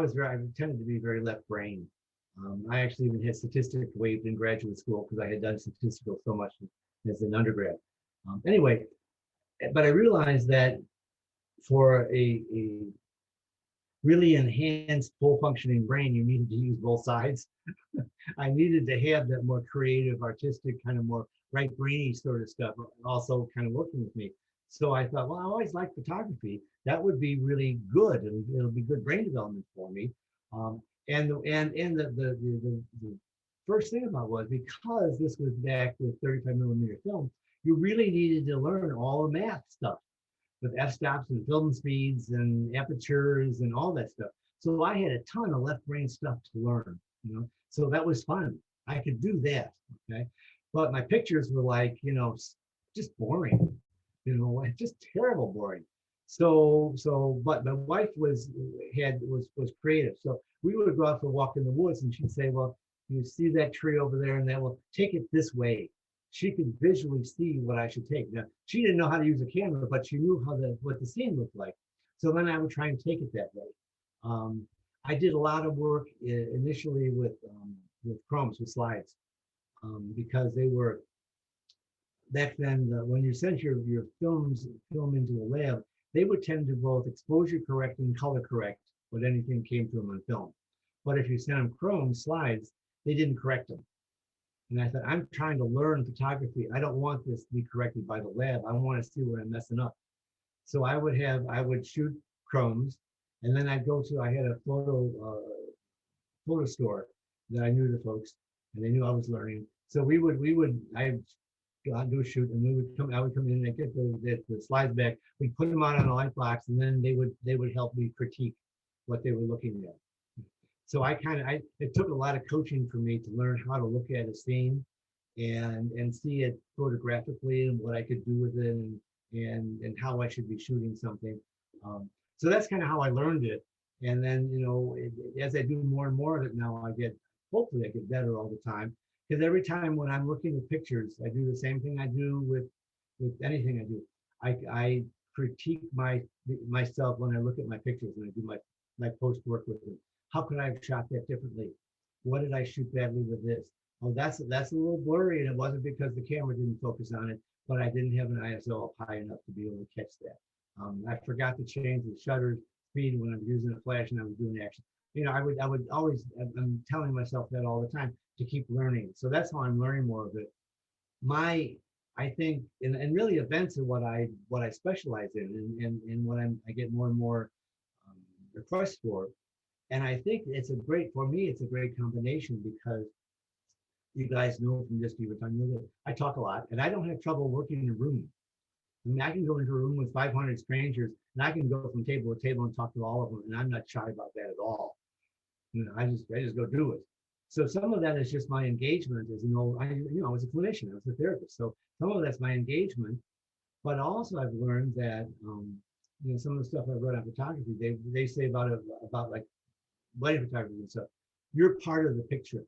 C: tended to be very left brain. I actually even had statistics waived in graduate school because I had done statistical so much as an undergrad. Anyway, but I realized that for a really enhanced full functioning brain, you needed to use both sides. I needed to have that more creative, artistic, kind of more right brainy sort of stuff also kind of working with me. So I thought, well, I always liked photography. That would be really good, and it'll be good brain development for me. And the first thing about it was, because this was back with 35 millimeter film, you really needed to learn all the math stuff with f-stops and film speeds and apertures and all that stuff. So I had a ton of left brain stuff to learn, so that was fun. I could do that, okay? But my pictures were like, just boring, just terrible boring. But my wife was creative. So we would go out for a walk in the woods, and she'd say, well, you see that tree over there, and that will take it this way. She could visually see what I should take. Now, she didn't know how to use a camera, but she knew what the scene looked like. So then I would try and take it that way. I did a lot of work initially with chromes, with slides, because they were, back then, when you sent your film into the lab, they would tend to both exposure correct and color correct what anything came to them on film. But if you sent them chrome slides, they didn't correct them. And I thought, I'm trying to learn photography. I don't want this to be corrected by the lab. I want to see where I'm messing up. So I would shoot chromes, and then I'd go to, I had a photo store that I knew the folks, and they knew I was learning. So I'd do a shoot, and I would come in and I'd get the slides back. We'd put them out on a light box, and then they would help me critique what they were looking at. So it took a lot of coaching for me to learn how to look at a scene and see it photographically and what I could do with it and how I should be shooting something. So that's kind of how I learned it. And then, as I do more and more of it now, hopefully I get better all the time. Because every time when I'm looking at pictures, I do the same thing I do with anything I do. I critique myself when I look at my pictures and I do my post work with them. How could I have shot that differently? What did I shoot badly with this? Oh, that's a little blurry, and it wasn't because the camera didn't focus on it, but I didn't have an ISO up high enough to be able to catch that. I forgot to change the shutter speed when I was using a flash and I was doing action. I would always, I'm telling myself that all the time to keep learning. So that's how I'm learning more of it. I think, and really events are what I specialize in, and what I get more and more requests for. And I think for me, it's a great combination because you guys know from just even time, I talk a lot, and I don't have trouble working in a room. I mean, I can go into a room with 500 strangers, and I can go from table to table and talk to all of them, and I'm not shy about that at all. I just go do it. So some of that is just my engagement as I was a clinician, I was a therapist. So some of that's my engagement, but also I've learned that some of the stuff I wrote on photography, they say about like wedding photography and stuff. You're part of the picture.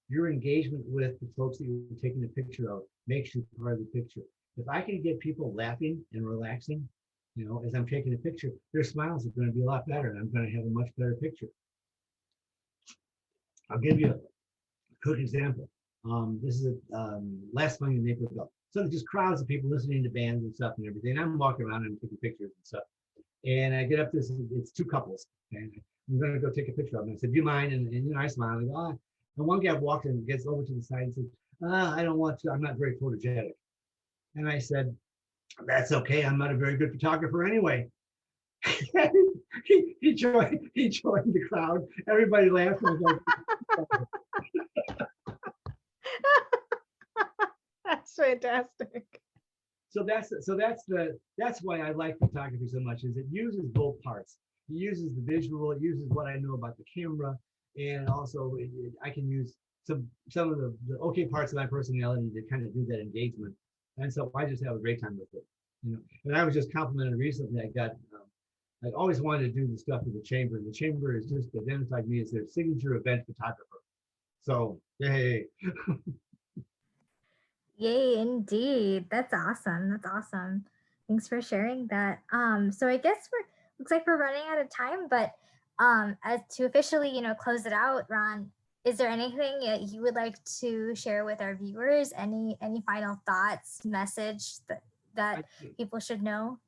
C: Your engagement with the folks that you're taking a picture of makes you part of the picture. If I can get people laughing and relaxing, as I'm taking a picture, their smiles are going to be a lot better, and I'm going to have a much better picture. I'll give you a quick example. This is last Monday in Naperville. So there's just crowds of people listening to bands and stuff and everything. I'm walking around and taking pictures and stuff. And I get up to it's two couples. And I'm going to go take a picture of them. I said, do you mind? And I smile. And, and one guy walked in and gets over to the side and says, I don't want to. I'm not very photogenic. And I said, that's okay. I'm not a very good photographer anyway. he joined the crowd. Everybody laughed. And was like,
A: That's fantastic.
C: So that's why I like photography so much, is it uses both parts. It uses the visual, it uses what I know about the camera, and also I can use some of the okay parts of my personality to kind of do that engagement. And so I just have a great time with it. And I was just complimented recently. I always wanted to do the stuff with the Chamber. The Chamber has just identified me as their signature event photographer. So, yay.
B: Yay, indeed. That's awesome. That's awesome. Thanks for sharing that. So I guess looks like we're running out of time, but as to officially, close it out, Ron, is there anything that you would like to share with our viewers? Any final thoughts, message that people should know?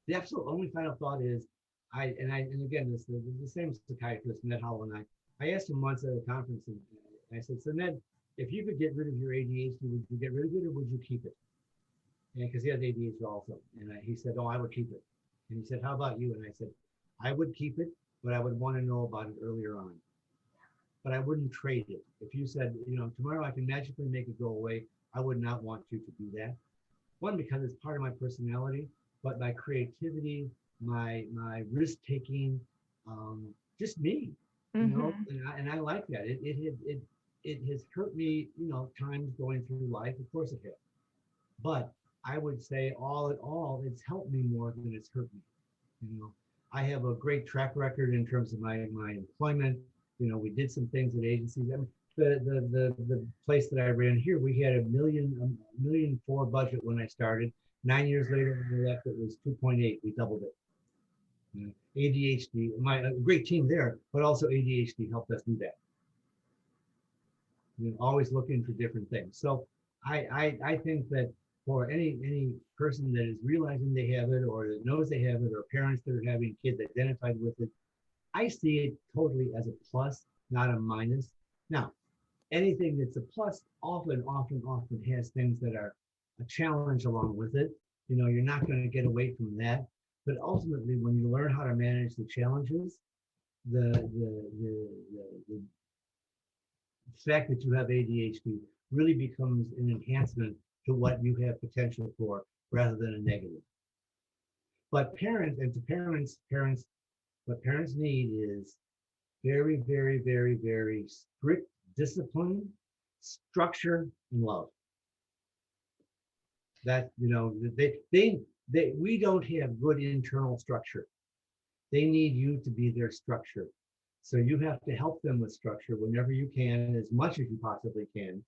C: The absolute only final thought is, and again, this the same psychiatrist, Ned Howell, and I asked him once at a conference, and I said, so Ned, if you could get rid of your ADHD, would you get rid of it or would you keep it? And because he has ADHD also, and he said, oh, I would keep it. And he said, how about you? And I said, I would keep it, but I would want to know about it earlier on. But I wouldn't trade it. If you said, tomorrow I can magically make it go away, I would not want you to do that. One, because it's part of my personality, but my creativity, my risk taking, just me, and I like that. It has hurt me, times going through life. Of course it has. But I would say all in all, it's helped me more than it's hurt me. I have a great track record in terms of my employment. We did some things at agencies. I mean, the place that I ran here, we had $1.4 million budget when I started. 9 years later, when I left, it was 2.8. We doubled it. ADHD, a great team there, but also ADHD helped us do that. Always looking for different things. So I think that for any person that is realizing they have it, or that knows they have it, or parents that are having kids identified with it, I see it totally as a plus, not a minus. Now, anything that's a plus often has things that are a challenge along with it. You're not going to get away from that. But ultimately, when you learn how to manage the challenges, the fact that you have ADHD really becomes an enhancement to what you have potential for, rather than a negative. But parents, what parents need is very, very, very, very strict discipline, structure, and love. That, we don't have good internal structure. They need you to be their structure. So you have to help them with structure whenever you can, as much as you possibly can.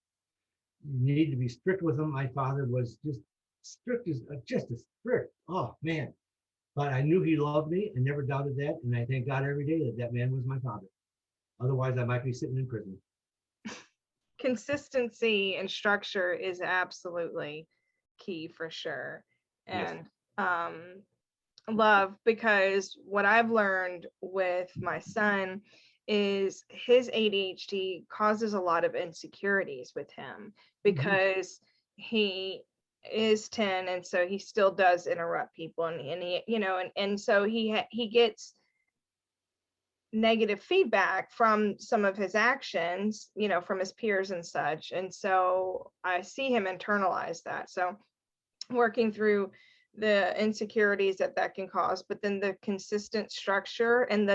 C: You need to be strict with them. My father was just strict as just a strict. Oh man! But I knew he loved me. I never doubted that, and I thank God every day that that man was my father. Otherwise, I might be sitting in prison.
A: Consistency and structure is absolutely key for sure. And
C: Yes.
A: Love, because what I've learned with my son is his ADHD causes a lot of insecurities with him, because he is 10, and so he still does interrupt people, and he, and so he gets negative feedback from some of his actions, from his peers and such. And so I see him internalize that. So working through the insecurities that can cause, but then the consistent structure, and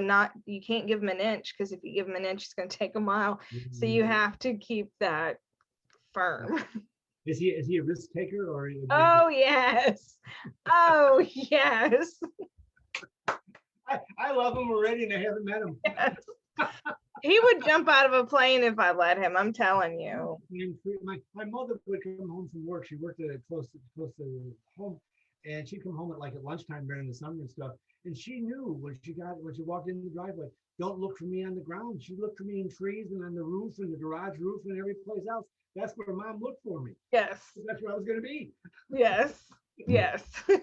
A: you can't give him an inch, because if you give him an inch, it's going to take a mile. So you have to keep that firm.
C: Is he a risk taker, or?
A: Oh yes. Oh yes.
C: I love him already, and I haven't met him.
A: Yes. He would jump out of a plane if I let him. I'm telling you.
C: My mother would come home from work. She worked close to home, and she'd come home at lunchtime during the summer and stuff. And she knew when she walked in the driveway, don't look for me on the ground. She looked for me in trees and on the roof and the garage roof and every place else. That's where Mom looked for me.
A: Yes.
C: That's where I was going to be.
A: Yes. Yes.
C: He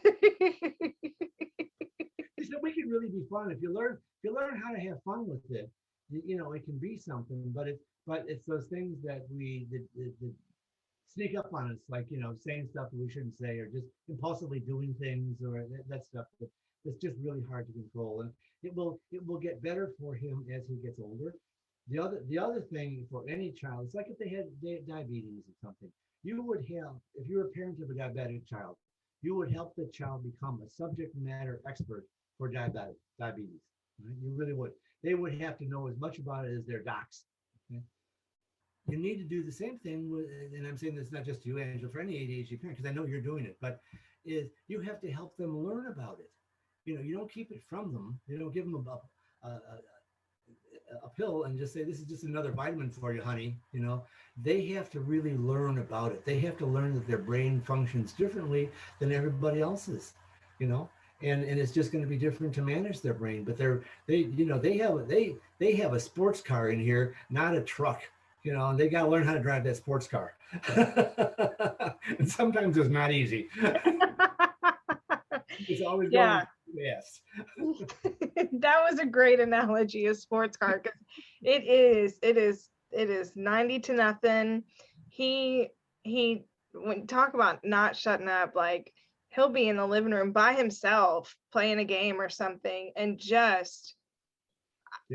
C: said we can really be fun if you learn how to have fun with it. It can be something, but it's those things that that sneak up on us, like saying stuff that we shouldn't say, or just impulsively doing things, or that stuff that's just really hard to control. And it will get better for him as he gets older. The other thing for any child, it's like if they had diabetes or something. You would have, if you're a parent of a diabetic child, you would help the child become a subject matter expert for diabetes. Right? You really would. They would have to know as much about it as their docs. Okay? You need to do the same thing with, and I'm saying this not just to you, Angela, for any ADHD parent, because I know you're doing it, but is you have to help them learn about it. You don't keep it from them. You don't give them a pill and just say, this is just another vitamin for you, honey. They have to really learn about it. They have to learn that their brain functions differently than everybody else's, and it's just going to be different to manage their brain. But they have a sports car in here, not a truck, and they got to learn how to drive that sports car. And sometimes it's not easy. It's always going fast.
A: That was a great analogy, a sports car, because it is 90 to nothing. He when talk about not shutting up, like he'll be in the living room by himself playing a game or something, and just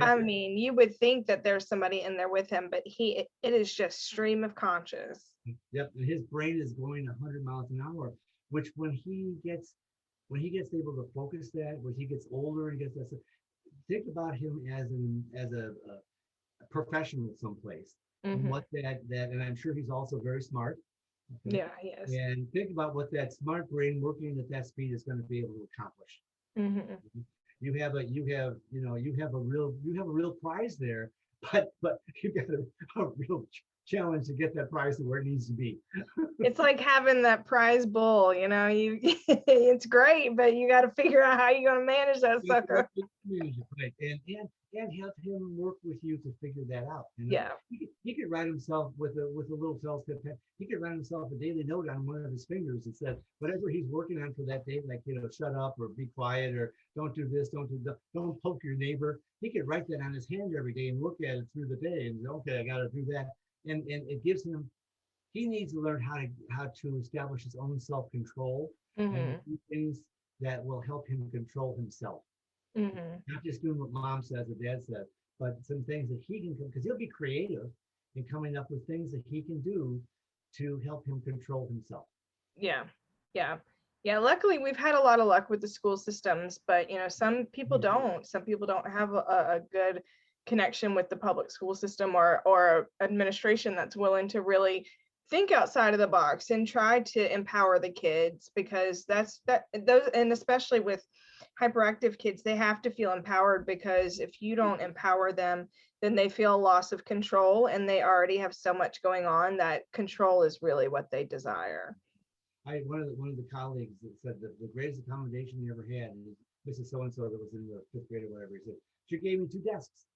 A: I mean, you would think that there's somebody in there with him, but it is just stream of conscious.
C: Yep, and his brain is going 100 miles an hour, which when he gets able to focus that, when he gets older and gets that, think about him as a professional someplace.
A: Mm-hmm.
C: And what that, and I'm sure he's also very smart.
A: Okay? Yeah, he is.
C: And think about what that smart brain working at that speed is going to be able to accomplish.
A: Mm-hmm.
C: You have a real prize there but you got a real challenge to get that prize to where it needs to be.
A: It's like having that prize bull, you know, you it's great, but you got to figure out how you're going to manage that sucker.
C: Right. And have him work with you to figure that out. You know?
A: Yeah.
C: He could write himself with a little felt-tip pen. He could write himself a daily note on one of his fingers that said whatever he's working on for that day, like, you know, shut up or be quiet or don't do this, don't poke your neighbor. He could write that on his hand every day and look at it through the day and say, okay, I got to do that. And it gives him, he needs to learn how to establish his own self-control and do things that will help him control himself. Not just doing what mom says or dad says, but some things that he can, because he'll be creative in coming up with things that he can do to help him control himself.
A: Yeah. Luckily, we've had a lot of luck with the school systems, but you know, some people don't. Some people don't have a good connection with the public school system or administration that's willing to really think outside of the box and try to empower the kids, because those, and especially with hyperactive kids, they have to feel empowered, because if you don't empower them, then they feel a loss of control, and they already have so much going on that control is really what they desire.
C: One of the colleagues that said that the greatest accommodation he ever had is Mrs. So-and-so that was in the 5th grade or whatever. He said, she gave me 2 desks.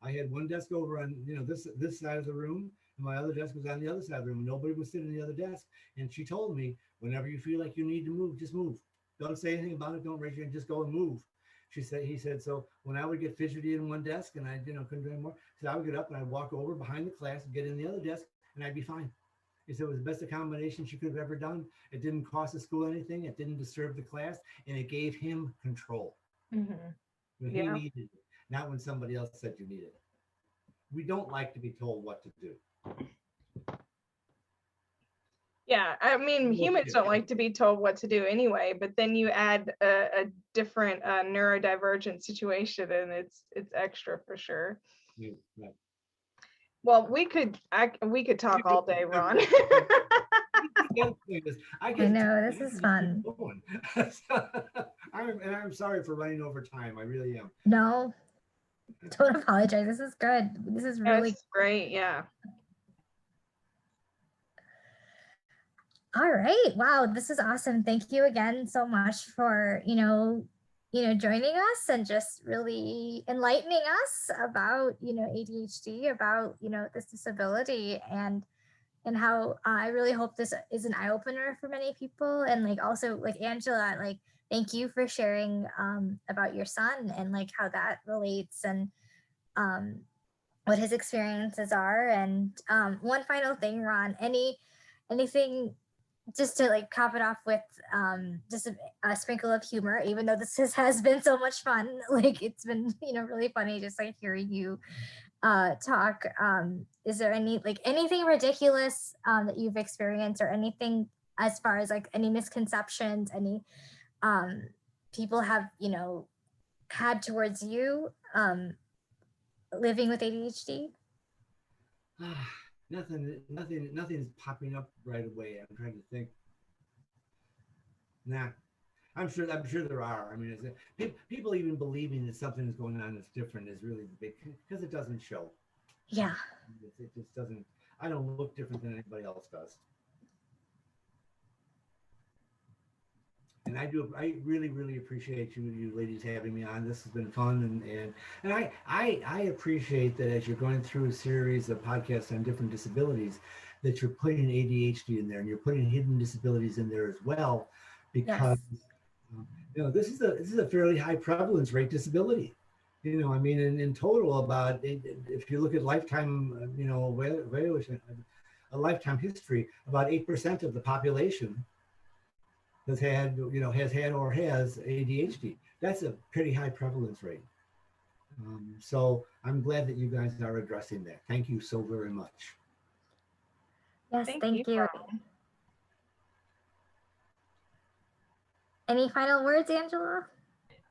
C: I had one desk over on, you know, this side of the room, and my other desk was on the other side of the room. Nobody was sitting in the other desk. And she told me, whenever you feel like you need to move, just move. Don't say anything about it. Don't raise your hand. Just go and move. He said, so when I would get fidgety in one desk and I, you know, couldn't do anymore, so I would get up and I'd walk over behind the class and get in the other desk and I'd be fine. He said it was the best accommodation she could have ever done. It didn't cost the school anything. It didn't disturb the class, and it gave him control. When he needed it, not when somebody else said you needed it. We don't like to be told what to do.
A: Yeah, I mean, humans don't like to be told what to do anyway, but then you add a different neurodivergent situation, and it's extra for sure.
C: Yeah, right.
A: Well, we could talk all day, Ron.
B: I know, this is fun.
C: I'm sorry for running over time. I really am.
B: No, don't apologize. This is good. This is really
A: great. Yeah.
B: All right. Wow, this is awesome. Thank you again so much for, joining us and just really enlightening us about, ADHD, about, this disability, and how I really hope this is an eye opener for many people. And like, also like Angela, like, thank you for sharing about your son and like how that relates, and what his experiences are. And one final thing, Ron, anything just to like cap it off with just a sprinkle of humor, even though this has been so much fun. Like, it's been, really funny just like hearing you talk. Is there anything ridiculous that you've experienced, or anything as far as like any misconceptions, any people have, had towards you living with ADHD?
C: Nothing's popping up right away. I'm trying to think. Nah, I'm sure there are. I mean, people even believing that something is going on that's different is really big, because it doesn't show.
B: Yeah.
C: It just doesn't. I don't look different than anybody else does. And I really, really appreciate you ladies having me on. This has been fun, and I appreciate that as you're going through a series of podcasts on different disabilities, that you're putting ADHD in there, and you're putting hidden disabilities in there as well, because this is a fairly high prevalence rate disability. I mean, in total, about, if you look at lifetime, evaluation, a lifetime history, about 8% of the population has had or has ADHD. That's a pretty high prevalence rate. So I'm glad that you guys are addressing that. Thank you so very much.
B: Yes, thank you. Any final words, Angela?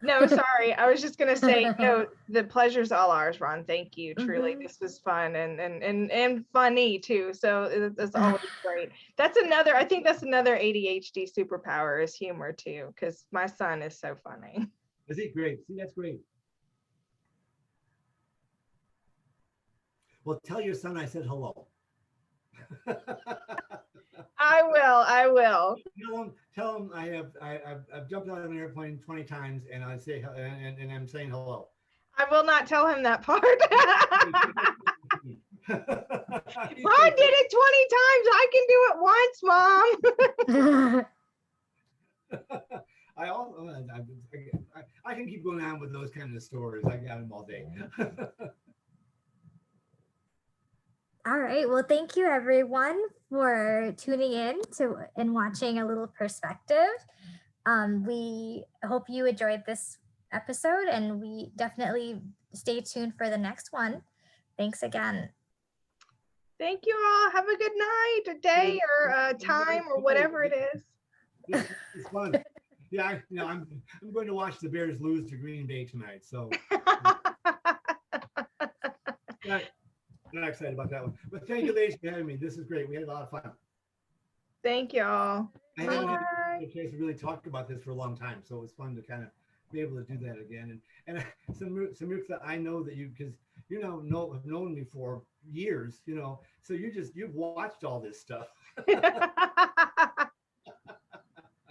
A: No, sorry. I was just gonna say, no, the pleasure's all ours, Ron. Thank you. Truly, this was fun and funny too. So it's always great. I think that's another ADHD superpower, is humor too, because my son is so funny.
C: Is he great? See, that's great. Well, tell your son I said hello.
A: I will.
C: Tell him I've jumped out of an airplane 20 times and I say and I'm saying hello.
A: I will not tell him that part. I did it 20 times. I can do it once, Mom.
C: I can keep going on with those kind of stories. I got them all day.
B: All right. Well, thank you everyone for tuning in to and watching A Little Perspective. We hope you enjoyed this episode, and we definitely stay tuned for the next one. Thanks again.
A: Thank you all. Have a good night, a day, or a time, or whatever it is.
C: It's fun. Yeah, I'm going to watch the Bears lose to Green Bay tonight. So not excited about that one. But thank you, ladies, for having me. This is great. We had a lot of fun.
A: Thank you all.
C: I haven't had a chance to really talk about this for a long time, so it was fun to kind of be able to do that again. And Samuktha, I know that because have known me for years, so you've watched all this stuff.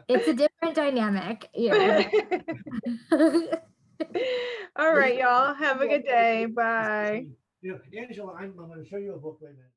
B: It's a different dynamic. Yeah.
A: All right, y'all. Have a good day. Bye.
C: Angela, I'm going to show you a book right now.